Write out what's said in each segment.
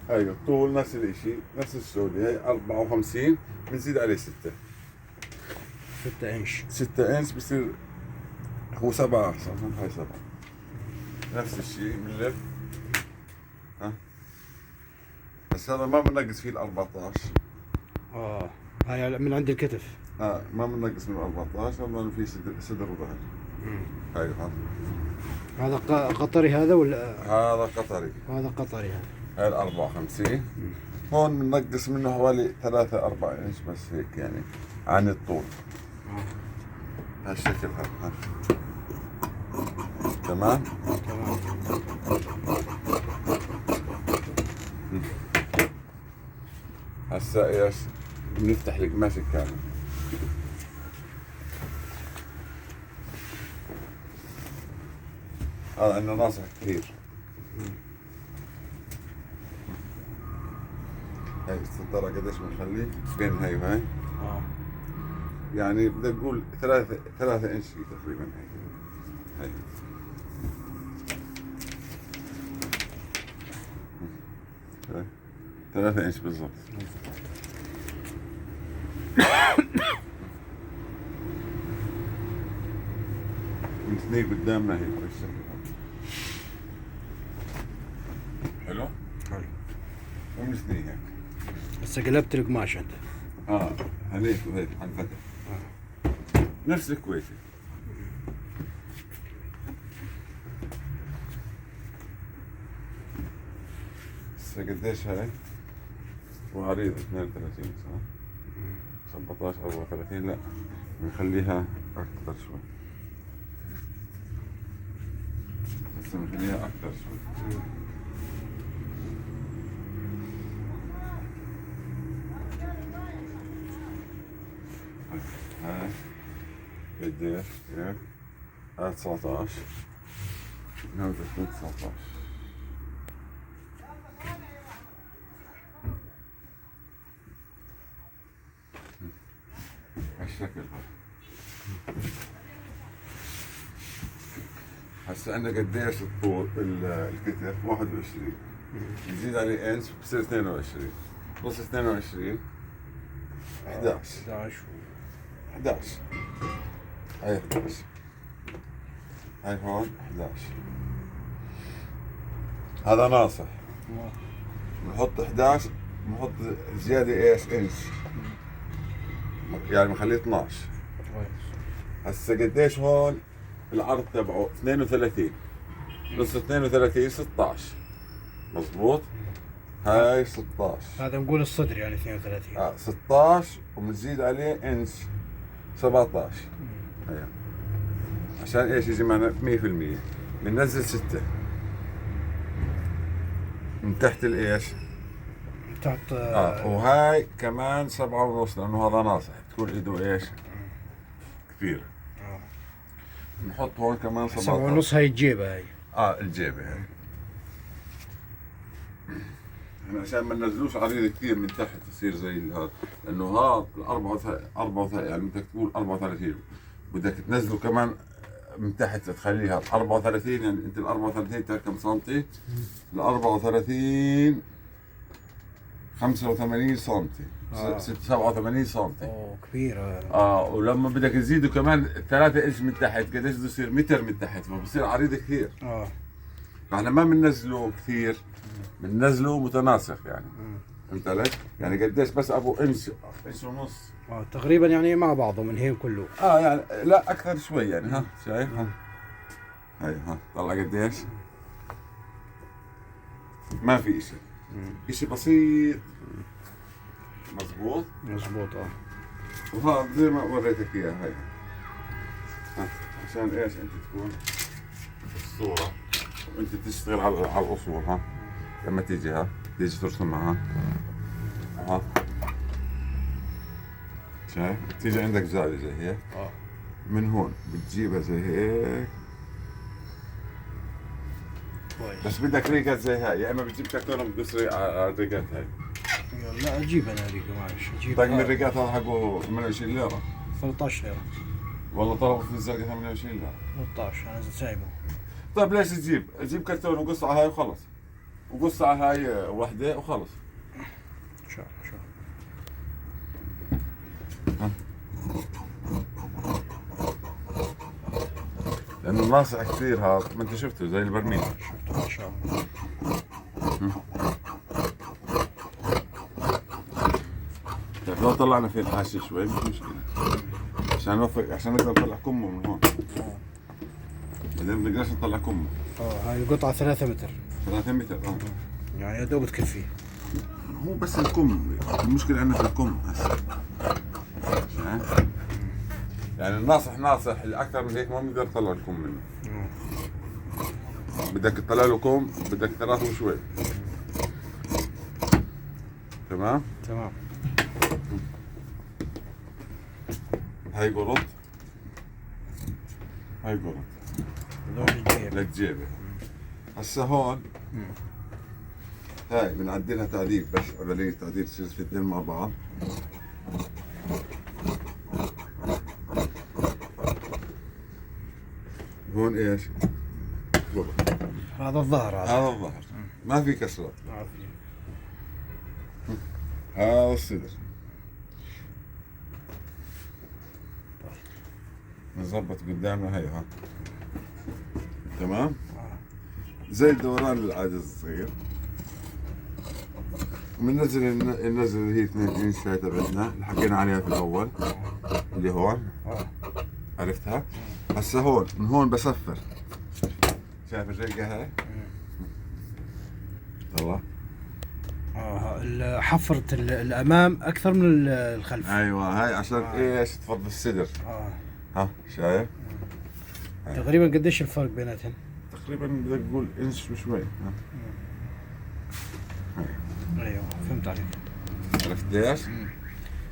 ايوه الطول نفس الاشي، نفس السعودية، هي 54 بنزيد عليه 6. 6 انش. 6 انش بصير هو 7 احسن، هاي 7 نفس الشيء بنلف. ها بس هذا ما بنقص فيه ال 14. هاي من عند الكتف. ما بنقص من 14، هذا فيه صدر وظهر. ايوه هذا قطري هذا ولا؟ هذا قطري. هذا قطري هذا. هاي ال 54. هون بنقص منه حوالي 3 4 انش بس هيك يعني عن الطول. هالشكل هذا. تمام. تمام. هسا ايش؟ بنفتح القماش الكامل. هذا عندنا ناصح كثير. هاي الستارة قديش بنخلي بين هاي وهاي؟ يعني بدك نقول 3 انش تقريبا هاي. 3 انش بالضبط. الاثنين قدامنا هيك بالشكل هذا. حلو؟ حلو. ومن الاثنين هيك. هسه قلبت القماش انت. هذيك وهيك على الفتح. نفس الكويتي. هسه قديش هاي؟ وعريض 32 صح؟ 17 34 لا نخليها أكثر شوي. هسه نخليها أكثر شوي. هاي قديش؟ هيك هاي 19 هاي تكون 19 هالشكل هذا. هسه عندنا قديش الطول الكتف 21 نزيد عليه انش بصير 22 نص 22 11 11 هاي 11 هاي هون 11 هذا ناصح. بنحط 11 بنحط زيادة ايش انش يعني بنخليه 12. هسه قديش هون العرض تبعه 32 نص 32 16 مضبوط. هاي 16 هذا نقول الصدر يعني 32. 16 وبنزيد عليه انش 17. هي عشان ايش يجي معنا 100%. بننزل 6 من تحت الايش؟ تحت. وهاي كمان 7 ونص لانه هذا ناصح تكون ايده ايش؟ كثير. نحط هون كمان 17 7 ونص. هاي الجيبة هاي. الجيبة هاي. احنا عشان ما ننزلوش عريض كثير من تحت يصير زي هذا لانه هذا ال 34 يعني بدك تقول 34 بدك تنزله كمان من تحت تخليها 34 يعني انت ال 34 تاع كم سنتي؟ ال 34 85 سنتي 87 سنتي. كبيرة. ولما بدك تزيده كمان 3 انش من تحت قديش بده يصير؟ متر من تحت فبصير عريض كثير. فاحنا ما بننزله كثير بننزله متناسق يعني. فهمت علي؟ يعني قديش بس ابو انش ونص. تقريبا يعني مع بعضه من هين كله. يعني لا اكثر شوي يعني. ها شايف؟ هاي طلع قديش؟ ما في اشي. اشي بسيط. مزبوط؟ مزبوط. وهذا زي ما وريتك اياه هاي. عشان ايش انت تكون الصورة وانت تشتغل على الاصول. لما تيجي تيجي ترسمها شايف؟ تيجي عندك زاوية زي هيك. من هون بتجيبها زي هيك. كويس. بس بدك ريقات زي هاي يا اما بتجيب كرتون بتقص على الريقات هاي. لا اجيب انا ريقة معلش. اجيب طقم الريقات هذا حقه 28 ليرة. 13 ليرة. والله طلبه في الزرقاء 28 ليرة. 13 انا سايبه. طيب ليش تجيب كرتون وقص على هاي وخلص. وقص على هاي وحده وخلص. ان شاء الله ان شاء الله. لانه ناصع كثير هذا، ما انت شفته زي البرميل. شفته ما شاء الله. طيب لو طلعنا فيه الحاشية شوي مش مشكلة، عشان نوفق، عشان نقدر نطلع كمه من هون. بعدين ما بنقدرش نطلع كمه. هاي القطعة 3 متر. 3 متر يعني يا دوب تكفي. مو بس الكم، المشكلة عندنا في الكم هسه. يعني الناصح ناصح اللي أكثر من هيك ما بنقدر نطلع الكم منه. بدك تطلع له كم بدك 3 وشوي. تمام؟ تمام. هاي قرط، هاي قرط هذول الجيب. للجيبة. هسه هون هاي بنعدلها تعديل، بس عملية تعديل تصير الاثنين مع بعض. هون ايش؟ قرط. هذا الظهر هذا. هذا الظهر ما في كسرات. ما في. هذا الصدر. نظبط قدامنا هي ها. تمام؟ زي الدوران العادي الصغير. بننزل النزل اللي هي 2 انش هاي تبعتنا اللي حكينا عليها في الاول اللي هون. عرفتها؟ هسه هون من هون بصفر. شايف الرقة هاي؟ الله. حفرة الامام اكثر من الخلف. ايوه هاي عشان ايش تفضي الصدر. ها شايف؟ تقريبا قديش الفرق بيناتهم؟ تقريبا بدك تقول انش وشوي. ايوه فهمت عليك. عرفت ليش؟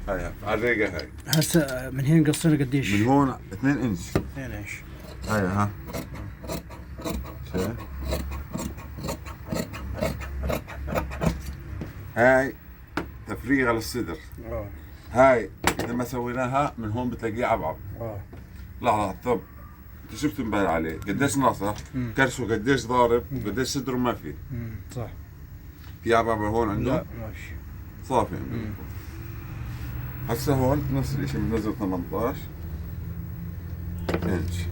هاي على الرقة هاي. هسه من هين قصينا قديش؟ من هون 2 انش. 2 انش. هاي ها. شايف؟ هاي تفريغ على الصدر. هاي اذا ما سويناها من هون بتلاقيه عبعب. لحظة طب انت شفت امبارح عليه قديش ناصح، كرشه قديش ضارب، قديش صدره ما في. صح. في عبعب هون عنده؟ لا ماشي. صافي عنده. هسه هون نفس الاشي بننزل 18 انش.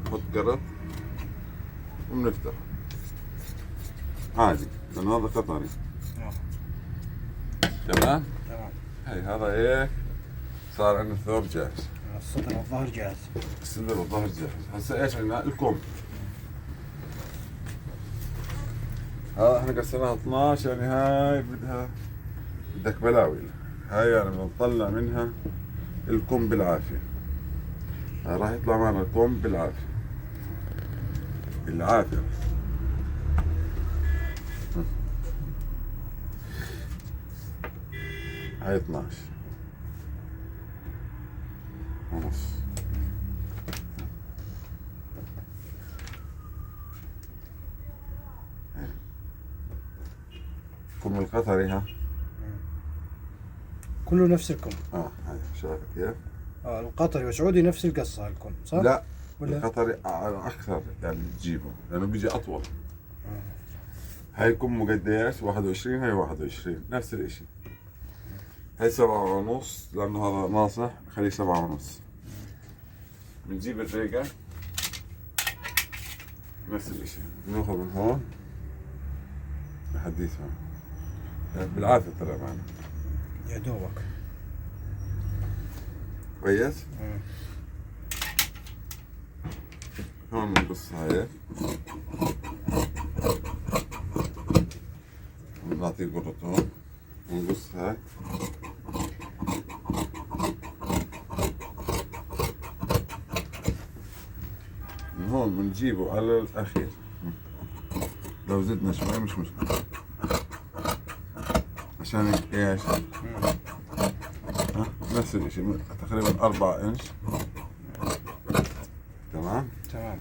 نحط قرط وبنفتح عادي لانه هذا قطري. تمام؟ تمام. هي هذا ايه صار عندنا ثوب جاهز. الصدر والظهر جاهز. الصدر والظهر جاهز. هسه ايش عندنا؟ الكم. هذا احنا قسمناها 12 يعني هاي بدك بلاوي. هاي يعني بدنا نطلع منها الكم بالعافية. راح يطلع معنا الكم بالعافية. بالعافية. هاي 12 ونص. كم القطري ها؟ كله نفس الكم. هاي شايف كيف؟ القطري والسعودي نفس القصة الكم صح؟ لا ولا؟ القطري اكثر يعني تجيبه لانه بيجي اطول. هاي كمه قديش؟ 21 هاي 21 نفس الاشي. هاي 7 ونص لانه هذا ناصح خليه 7 ونص. بنجيب الريقة نفس الاشي بناخذ من هون لحديت هون يعني بالعافية طلع معنا يا دوبك. كويس؟ هون بنقص هاي بنعطيه قرة هون ونقص هاي من هون بنجيبه على الأخير. لو زدنا شوي مش مشكلة عشان ايش؟ نفس الاشي تقريبا 4 انش. تمام؟ تمام.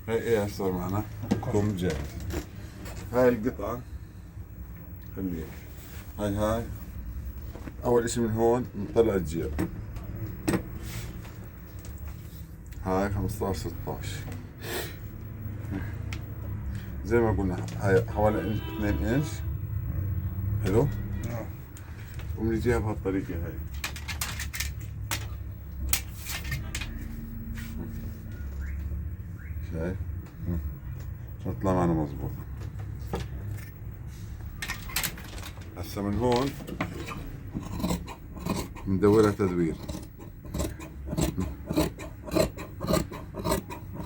هي ايش صار معنا؟ كم جاهز. هاي القطعة خليها هاي أول اشي من هون نطلع الجيب. هاي 15 16 زي ما قلنا هاي حوالي 2 انش. حلو. وبنجيها بهالطريقة هاي. شايف؟ تطلع معنا مظبوط. هسا من هون ندورها تدوير،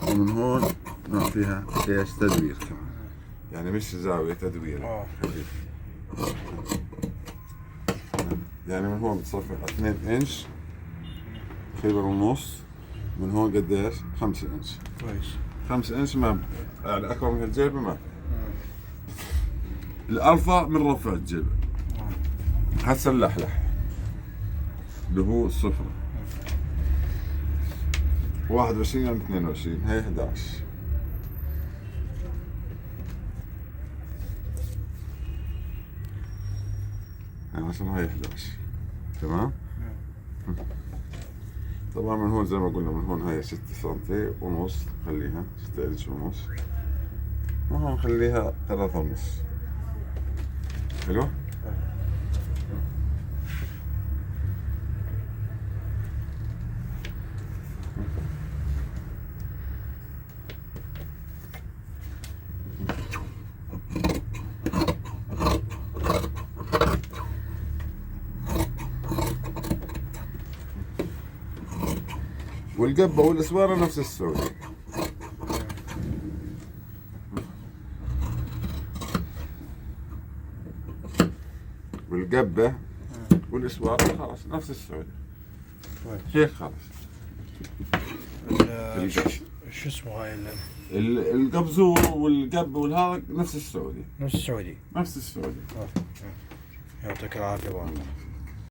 ومن هون نعطيها ايش تدوير كمان، يعني مش زاوية تدوير. يعني من هون بتصفي 2 انش تقريبا ونص، من هون قديش؟ 5 انش. كويس. 5 انش ما يعني اكبر من الجيبة ما. الارفع من رفع الجيبة. هسا اللحلح اللي هو الصفر 21 يعني 22، هي 11. يعني عشان هاي 11 تمام. طبعا من هون زي ما قلنا من هون هاي 6 سنتي ونص، خليها 6 انش ونص، وهون خليها 3 ونص. حلو. والقبة والاسوارة نفس السعودي. والقبة والاسوارة خلاص نفس السعودي. هيك خلاص. شو اسمه هاي القبزور والقب والهذا نفس السعودي. نفس السعودي. نفس السعودي. يعطيك العافية.